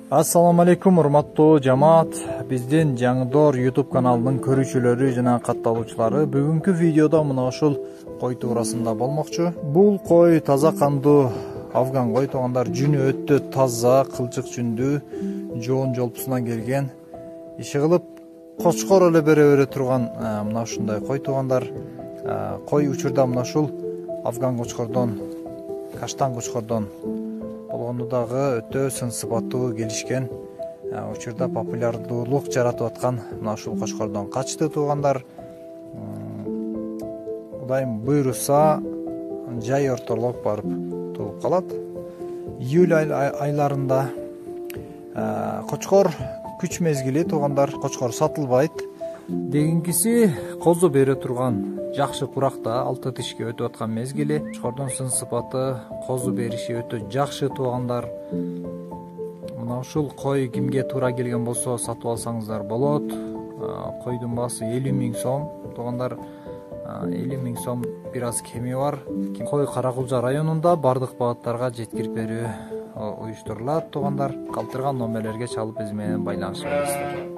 Assalamu alaikum урматтуу жамаат. Биздин Жаңыдор YouTube каналынын көрүүчүлөрү жана катталуучулары бүгүнкү видеодо мына ушул кой туурасында болмокчу. Бул кой таза кандуу афган кой туугандар, жүнү өтө таза, кылчык жүндүү, жоон жолпусунан келген. Иши кылып кочкор эле бере турган мына ушундай кой туугандар. Кой учурда мына ушул афган кочкордон, каштан кочкордон болгону дагы өтө сын сыпаттуу келишкен. Учурда популярдуулук жаратып аткан мына ушул кочкордон качты туугандар. Кудайым буйруса жай ортолоп барып тууп калат. Июль айларында кочкор күч мезгили туугандар, кочкор сатылбайт. Дегенкиси козу бере турган жакшы куракта 6 тишке өтүп аткан мезгили. Кочкордун сын сыпаты, козу бериши өтө жакшы туугандар. Мына ушул кой кимге туура келген болсо сатып алсаңыздар болот. Койдун баасы 50 000 сом туугандар. 50 000 сом бир аз кеми бар. Кой Каракулжа районунда бардык багыттарга жеткирип берүү уюштурулат туугандар. Калтырган номерлерге чалып биз менен байланышыңыздар.